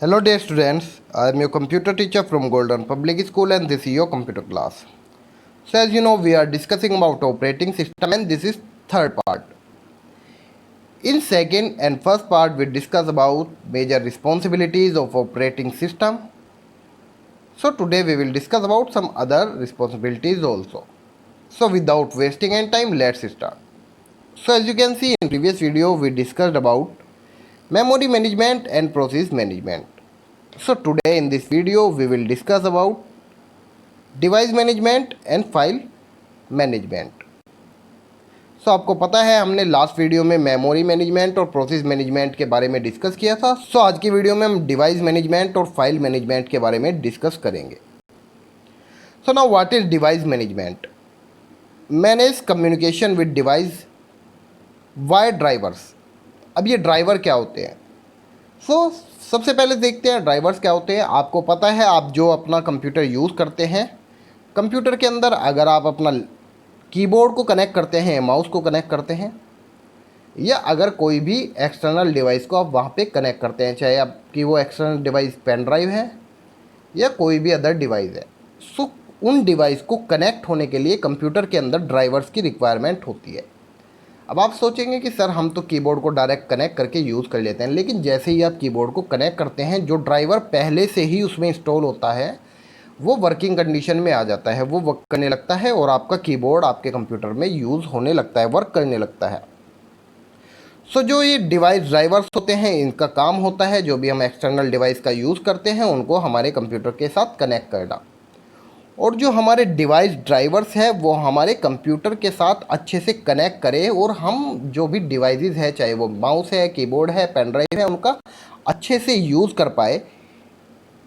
Hello dear students, I am your computer teacher from Golden Public School and this is your computer class. So as you know we are discussing about operating system and this is third part. In second and first part we discuss about major responsibilities of operating system. So today we will discuss about some other responsibilities also. So without wasting any time let's start. So as you can see in previous video we discussed about memory management and process management. So today in this video we will discuss about device management and file management. So आपको पता है हमने last video में memory management और process management के बारे में discuss किया था। सो आज की वीडियो में हम डिवाइस मैनेजमेंट और फाइल मैनेजमेंट के बारे में डिस्कस करेंगे। So now what is device management? Manage communication with device wire drivers. अब ये ड्राइवर क्या होते हैं? सो सबसे पहले देखते हैं ड्राइवर्स क्या होते हैं। आपको पता है आप जो अपना कंप्यूटर यूज़ करते हैं, कंप्यूटर के अंदर अगर आप अपना कीबोर्ड को कनेक्ट करते हैं, माउस को कनेक्ट करते हैं, या अगर कोई भी एक्सटर्नल डिवाइस को आप वहाँ पे कनेक्ट करते हैं, चाहे आपकी वो एक्सटर्नल डिवाइस पेन ड्राइव है या कोई भी अदर डिवाइस है, सो उन डिवाइस को कनेक्ट होने के लिए कंप्यूटर के अंदर ड्राइवर्स की रिक्वायरमेंट होती है। अब आप सोचेंगे कि सर हम तो कीबोर्ड को डायरेक्ट कनेक्ट करके यूज़ कर लेते हैं, लेकिन जैसे ही आप कीबोर्ड को कनेक्ट करते हैं जो ड्राइवर पहले से ही उसमें इंस्टॉल होता है वो वर्किंग कंडीशन में आ जाता है, वो वर्क करने लगता है और आपका कीबोर्ड आपके कंप्यूटर में यूज़ होने लगता है, वर्क करने लगता है। सो जो ये डिवाइस ड्राइवर्स होते हैं इनका काम होता है जो भी हम एक्सटर्नल डिवाइस का यूज़ करते हैं उनको हमारे कंप्यूटर के साथ कनेक्ट करना, और जो हमारे डिवाइस ड्राइवर्स है वो हमारे कंप्यूटर के साथ अच्छे से कनेक्ट करें और हम जो भी डिवाइसेस है, चाहे वो माउस है, कीबोर्ड है, पेन ड्राइव है, उनका अच्छे से यूज़ कर पाए।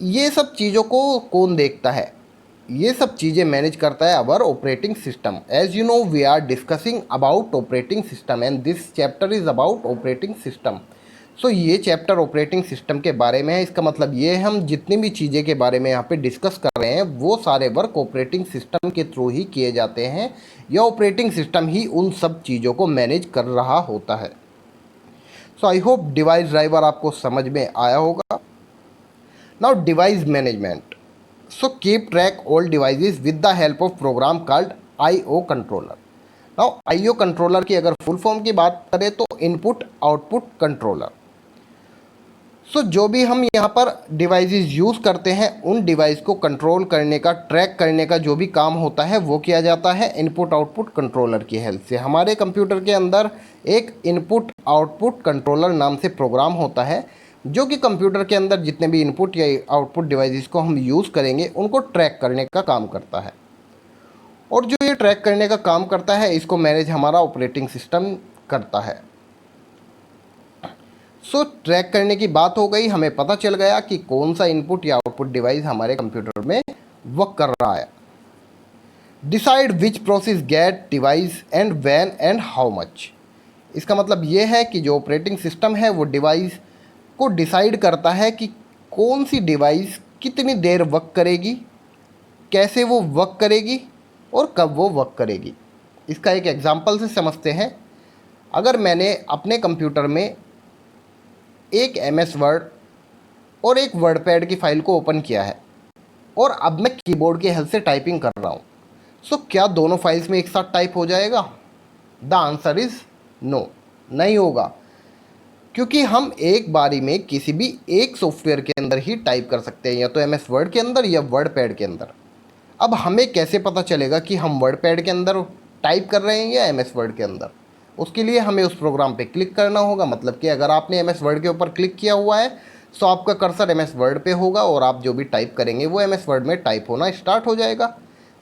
ये सब चीज़ों को कौन देखता है? ये सब चीज़ें मैनेज करता है our operating system. As you know we are discussing about operating system and this chapter is about operating system. So ये चैप्टर ऑपरेटिंग सिस्टम के बारे में है। इसका मतलब ये है हम जितनी भी चीज़ें के बारे में यहाँ पे डिस्कस कर रहे हैं वो सारे वर्क ऑपरेटिंग सिस्टम के थ्रू ही किए जाते हैं, या ऑपरेटिंग सिस्टम ही उन सब चीज़ों को मैनेज कर रहा होता है। So I hope device driver आपको समझ में आया होगा। Now device management. So keep track all devices with the help of program called IO controller. Now IO controller की अगर फुल फॉर्म की बात करें तो इनपुट आउटपुट कंट्रोलर। सो जो भी हम यहाँ पर डिवाइसेस यूज़ करते हैं उन डिवाइस को कंट्रोल करने का, ट्रैक करने का जो भी काम होता है वो किया जाता है इनपुट आउटपुट कंट्रोलर की हेल्प से। हमारे कंप्यूटर के अंदर एक इनपुट आउटपुट कंट्रोलर नाम से प्रोग्राम होता है जो कि कंप्यूटर के अंदर जितने भी इनपुट या आउटपुट डिवाइसेस को हम यूज़ करेंगे उनको ट्रैक करने का काम करता है। और जो ये ट्रैक करने का काम करता है इसको मैनेज हमारा ऑपरेटिंग सिस्टम करता है। सो ट्रैक करने की बात हो गई, हमें पता चल गया कि कौन सा इनपुट या आउटपुट डिवाइस हमारे कंप्यूटर में वर्क कर रहा है। Decide which process get device and when and how much. इसका मतलब ये है कि जो ऑपरेटिंग सिस्टम है वो डिवाइस को डिसाइड करता है कि कौन सी डिवाइस कितनी देर वर्क करेगी, कैसे वो वर्क करेगी और कब वो वर्क करेगी। इसका एक एग्जांपल से समझते हैं। अगर मैंने अपने कंप्यूटर में एक MS वर्ड और एक वर्डपैड की फ़ाइल को ओपन किया है और अब मैं कीबोर्ड की हेल्प से टाइपिंग कर रहा हूँ, सो क्या दोनों फाइल्स में एक साथ टाइप हो जाएगा? द आंसर इज़ नो, नहीं होगा, क्योंकि हम एक बारी में किसी भी एक सॉफ्टवेयर के अंदर ही टाइप कर सकते हैं, या तो MS वर्ड के अंदर या वर्डपैड के अंदर। अब हमें कैसे पता चलेगा कि हम वर्डपैड के अंदर टाइप कर रहे हैं या MS वर्ड के अंदर? उसके लिए हमें उस प्रोग्राम पे क्लिक करना होगा। मतलब कि अगर आपने MS वर्ड के ऊपर क्लिक किया हुआ है तो आपका कर्सर MS वर्ड पे होगा और आप जो भी टाइप करेंगे वो MS वर्ड में टाइप होना स्टार्ट हो जाएगा।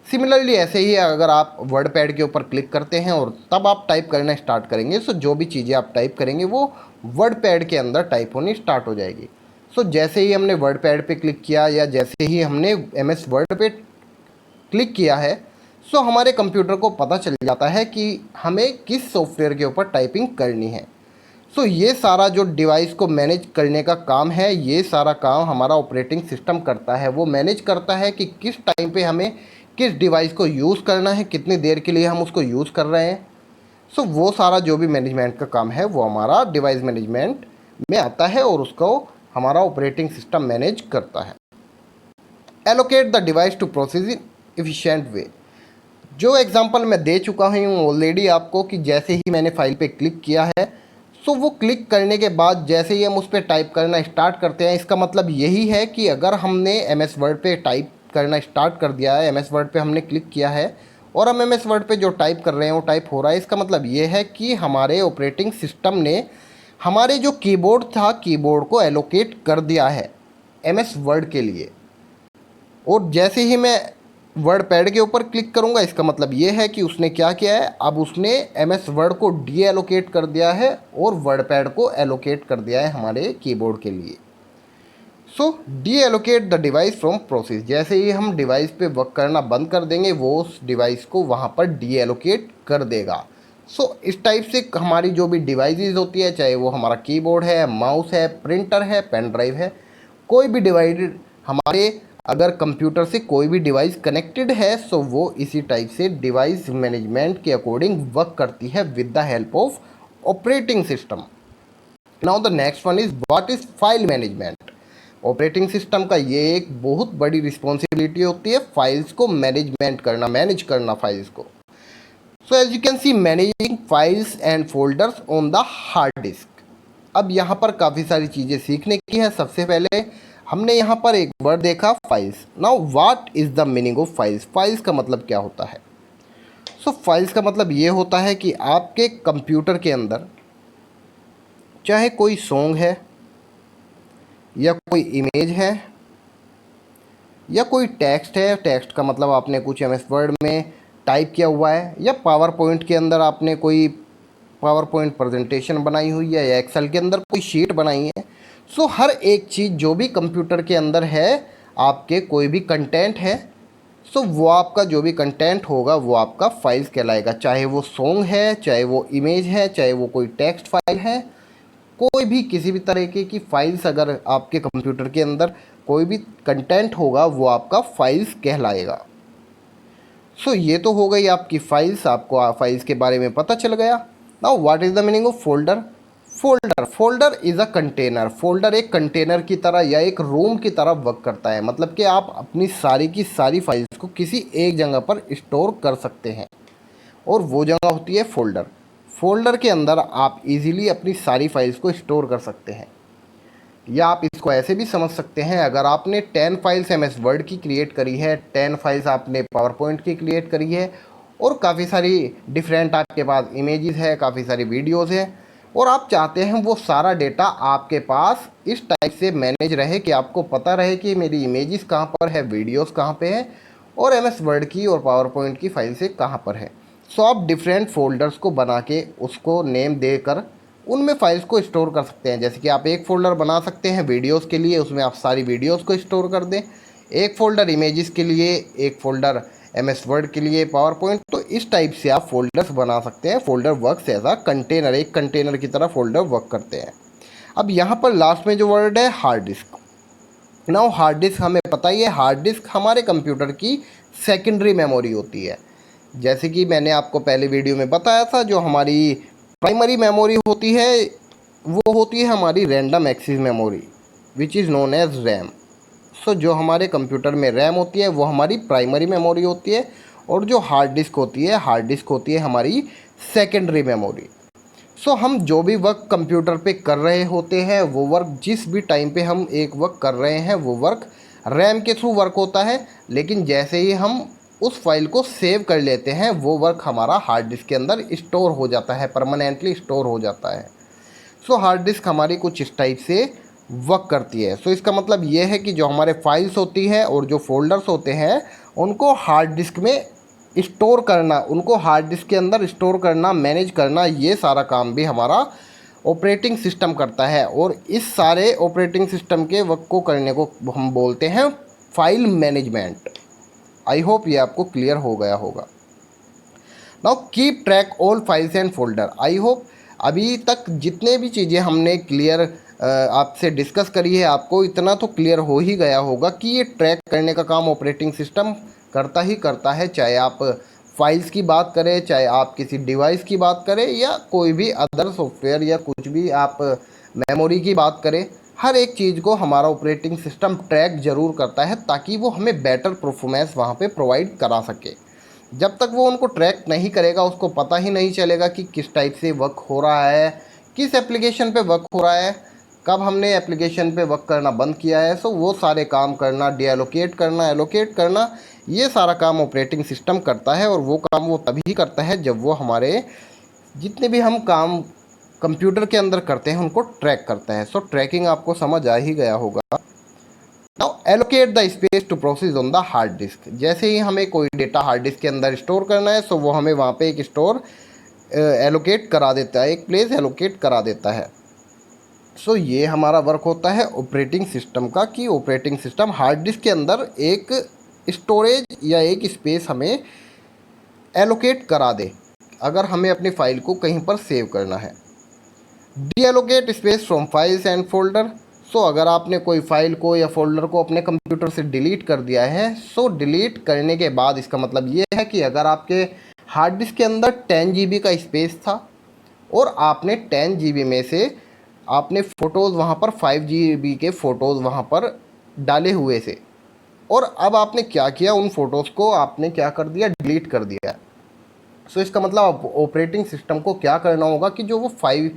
सिमिलरली ऐसे ही अगर आप वर्ड पैड के ऊपर क्लिक करते हैं और तब आप टाइप करना स्टार्ट करेंगे, सो जो भी चीज़ें आप टाइप करेंगे वो वर्ड पैड के अंदर टाइप होनी स्टार्ट हो जाएगी। सो जैसे ही हमने वर्ड पैड पे क्लिक किया या जैसे ही हमने MS वर्ड पे क्लिक किया है, सो हमारे कंप्यूटर को पता चल जाता है कि हमें किस सॉफ्टवेयर के ऊपर टाइपिंग करनी है। सो ये सारा जो डिवाइस को मैनेज करने का काम है, ये सारा काम हमारा ऑपरेटिंग सिस्टम करता है। वो मैनेज करता है कि किस टाइम पे हमें किस डिवाइस को यूज़ करना है, कितनी देर के लिए हम उसको यूज़ कर रहे हैं। सो वो सारा जो भी मैनेजमेंट का काम है वो हमारा डिवाइस मैनेजमेंट में आता है और उसको हमारा ऑपरेटिंग सिस्टम मैनेज करता है। Allocate the device to process in efficient way. जो एग्जांपल मैं दे चुका हूँ ऑलरेडी आपको कि जैसे ही मैंने फाइल पे क्लिक किया है, सो वो क्लिक करने के बाद जैसे ही हम उस पर टाइप करना स्टार्ट करते हैं, इसका मतलब यही है कि अगर हमने एम एस वर्ड पे टाइप करना स्टार्ट कर दिया है, एम एस वर्ड पे हमने क्लिक किया है और हम एम एस वर्ड पे जो टाइप कर रहे हैं वो टाइप हो रहा है, इसका मतलब ये है कि हमारे ऑपरेटिंग सिस्टम ने हमारे जो कीबोर्ड था, कीबोर्ड को एलोकेट कर दिया है एम एस वर्ड के लिए। और जैसे ही मैं वर्ड पैड के ऊपर क्लिक करूंगा, इसका मतलब ये है कि उसने क्या किया है, अब उसने एम एस वर्ड को डी एलोकेट कर दिया है और वर्ड पैड को एलोकेट कर दिया है हमारे कीबोर्ड के लिए। So deallocate the device from process. जैसे ही हम डिवाइस पे वर्क करना बंद कर देंगे, वो उस डिवाइस को वहाँ पर डी एलोकेट कर देगा। सो इस टाइप से हमारी जो भी डिवाइसेस होती है, चाहे वो हमारा कीबोर्ड है, माउस है, प्रिंटर है, पेन ड्राइव है, कोई भी डिवाइस हमारे अगर कंप्यूटर से कोई भी डिवाइस कनेक्टेड है, सो वो इसी टाइप से डिवाइस मैनेजमेंट के अकॉर्डिंग वर्क करती है with the help of operating system. Now the next one is what is file management. Operating system का ये एक बहुत बड़ी रिस्पॉन्सिबिलिटी होती है फाइल्स को मैनेज करना फाइल्स को। So as you can see managing files and folders on the hard disk. अब यहाँ पर काफ़ी सारी चीज़ें सीखने की है। सबसे पहले हमने यहाँ पर एक वर्ड देखा, files. Now what is the meaning of files. Files का मतलब क्या होता है? सो फाइल्स का मतलब ये होता है कि आपके कंप्यूटर के अंदर चाहे कोई सॉन्ग है या कोई इमेज है या कोई टेक्स्ट है, टेक्स्ट का मतलब आपने कुछ एम एस वर्ड में टाइप किया हुआ है, या पावर पॉइंट के अंदर आपने कोई पावर पॉइंट प्रेजेंटेशन बनाई हुई है, या एक्सेल के अंदर कोई शीट बनाई है। सो हर एक चीज़ जो भी कंप्यूटर के अंदर है, आपके कोई भी कंटेंट है, सो वो आपका जो भी कंटेंट होगा वो आपका फाइल्स कहलाएगा। चाहे वो सॉन्ग है, चाहे वो इमेज है, चाहे वो कोई टेक्स्ट फाइल है, कोई भी किसी भी तरीके की फाइल्स अगर आपके कंप्यूटर के अंदर कोई भी कंटेंट होगा वो आपका फाइल्स कहलाएगा। सो ये तो हो गई आपकी फाइल्स, आपको फाइल्स के बारे में पता चल गया। Now what is the meaning of folder. Folder is a container. Folder एक कंटेनर की तरह या एक रूम की तरह वर्क करता है। मतलब कि आप अपनी सारी की सारी फाइल्स को किसी एक जगह पर स्टोर कर सकते हैं और वो जगह होती है फोल्डर। फोल्डर के अंदर आप इजीली अपनी सारी फाइल्स को स्टोर कर सकते हैं। या आप इसको ऐसे भी समझ सकते हैं, अगर आपने 10 फाइल्स एम एस वर्ड की क्रिएट करी है, 10 फाइल्स आपने पावर पॉइंट की क्रिएट करी है, और काफ़ी सारी डिफरेंट आपके पास इमेजेस है, काफ़ी सारी वीडियोज़ हैं, और आप चाहते हैं वो सारा डेटा आपके पास इस टाइप से मैनेज रहे कि आपको पता रहे कि मेरी इमेजेस कहाँ पर है, वीडियोज़ कहाँ पे है, और एम एस वर्ड की और पावर पॉइंट की फाइल से कहाँ पर है। सो आप डिफरेंट फोल्डर्स को बना के उसको नेम देकर उनमें फाइल्स को स्टोर कर सकते हैं। जैसे कि आप एक फ़ोल्डर बना सकते हैं वीडियोस के लिए, उसमें आप सारी वीडियोस को स्टोर कर दें। एक फ़ोल्डर इमेजेस के लिए, एक फ़ोल्डर एम एस वर्ड के लिए, पावर पॉइंट। तो इस टाइप से आप फोल्डर्स बना सकते हैं। Folder works as a container, एक कंटेनर की तरह फोल्डर वर्क करते हैं। अब यहाँ पर लास्ट में जो वर्ड है hard disk. Now hard disk हमें पता ही है, हार्ड डिस्क हमारे कंप्यूटर की सेकेंडरी मेमोरी होती है। जैसे कि मैंने आपको पहले वीडियो में बताया था, जो हमारी प्राइमरी मेमोरी होती है वो होती है हमारी random access memory, which is known as RAM. So जो हमारे कंप्यूटर में रैम होती है वो हमारी प्राइमरी मेमोरी होती है, और जो हार्ड डिस्क होती है हमारी सेकेंडरी मेमोरी। सो हम जो भी वर्क कंप्यूटर पे कर रहे होते हैं, वो वर्क जिस भी टाइम पे हम एक वर्क कर रहे हैं वो वर्क रैम के थ्रू वर्क होता है। लेकिन जैसे ही हम उस फाइल को सेव कर लेते हैं, वो वर्क हमारा हार्ड डिस्क के अंदर स्टोर हो जाता है, परमानेंटली स्टोर हो जाता है। सो हार्ड डिस्क हमारी कुछ इस टाइप से वर्क करती है। सो इसका मतलब ये है कि जो हमारे फाइल्स होती है और जो फोल्डर्स होते हैं, उनको हार्ड डिस्क में स्टोर करना, उनको हार्ड डिस्क के अंदर स्टोर करना, मैनेज करना, ये सारा काम भी हमारा ऑपरेटिंग सिस्टम करता है। और इस सारे ऑपरेटिंग सिस्टम के वर्क को करने को हम बोलते हैं फाइल मैनेजमेंट। आई होप ये आपको क्लियर हो गया होगा। Now keep track all files and folder. I hope अभी तक जितने भी चीज़ें हमने क्लियर आपसे डिस्कस करी है, आपको इतना तो क्लियर हो ही गया होगा कि ये ट्रैक करने का काम ऑपरेटिंग सिस्टम करता ही करता है। चाहे आप फाइल्स की बात करें, चाहे आप किसी डिवाइस की बात करें, या कोई भी अदर सॉफ्टवेयर, या कुछ भी आप मेमोरी की बात करें, हर एक चीज़ को हमारा ऑपरेटिंग सिस्टम ट्रैक ज़रूर करता है ताकि वो हमें बेटर परफॉर्मेंस वहाँ पे प्रोवाइड करा सके। जब तक वो उनको ट्रैक नहीं करेगा, उसको पता ही नहीं चलेगा कि किस टाइप से वर्क हो रहा है, किस एप्लीकेशन पे वर्क हो रहा है, कब हमने एप्लीकेशन पे वर्क करना बंद किया है। सो वो सारे काम करना, डीएलोकेट करना, एलोकेट करना, ये सारा काम ऑपरेटिंग सिस्टम करता है। और वो काम वो तभी करता है जब वो हमारे जितने भी हम काम कंप्यूटर के अंदर करते हैं उनको ट्रैक करता है। सो ट्रैकिंग आपको समझ आ ही गया होगा। Now allocate the space to process on the hard disk. जैसे ही हमें कोई डेटा हार्ड डिस्क के अंदर स्टोर करना है, सो वो हमें वहाँ पे एक स्टोर एलोकेट करा देता है, एक प्लेस एलोकेट करा देता है। सो ये हमारा वर्क होता है ऑपरेटिंग सिस्टम का, कि ऑपरेटिंग सिस्टम हार्ड डिस्क के अंदर एक स्टोरेज या एक स्पेस हमें एलोकेट करा दे अगर हमें अपनी फाइल को कहीं पर सेव करना है। Deallocate space from files and folder. So अगर आपने कोई फाइल को या फोल्डर को अपने कंप्यूटर से डिलीट कर दिया है, सो डिलीट करने के बाद इसका मतलब ये है कि अगर आपके हार्ड डिस्क के अंदर 10 GB का स्पेस था और आपने 10 GB में से आपने फ़ोटोज़ वहाँ पर 5 GB के फ़ोटोज़ वहाँ पर डाले हुए थे, और अब आपने क्या किया, उन फ़ोटोज़ को आपने क्या कर दिया, डिलीट कर दिया। सो इसका मतलब ऑपरेटिंग सिस्टम को क्या करना होगा कि जो वो 5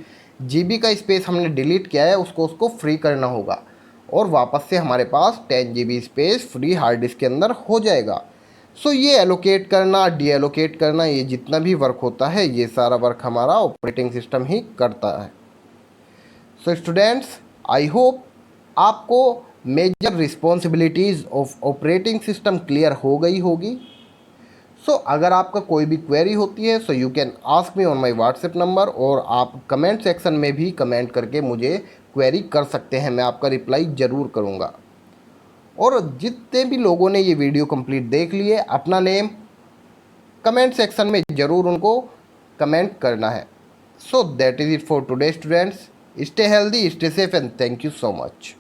GB का स्पेस हमने डिलीट किया है उसको फ्री करना होगा, और वापस से हमारे पास 10 GB space free hard disk के अंदर हो जाएगा। सो ये एलोकेट करना, डी एलोकेट करना, ये जितना भी वर्क होता है ये सारा वर्क हमारा ऑपरेटिंग सिस्टम ही करता है। सो स्टूडेंट्स, आई होप आपको major responsibilities of operating system clear हो गई होगी। सो अगर आपका कोई भी क्वेरी होती है, so you can ask me on my WhatsApp number, और आप कमेंट सेक्शन में भी कमेंट करके मुझे क्वेरी कर सकते हैं, मैं आपका रिप्लाई ज़रूर करूँगा। और जितने भी लोगों ने ये वीडियो कंप्लीट देख लिए, अपना नेम कमेंट सेक्शन में ज़रूर उनको कमेंट करना है। So that is it for today students. Stay healthy, stay safe, and thank you so much.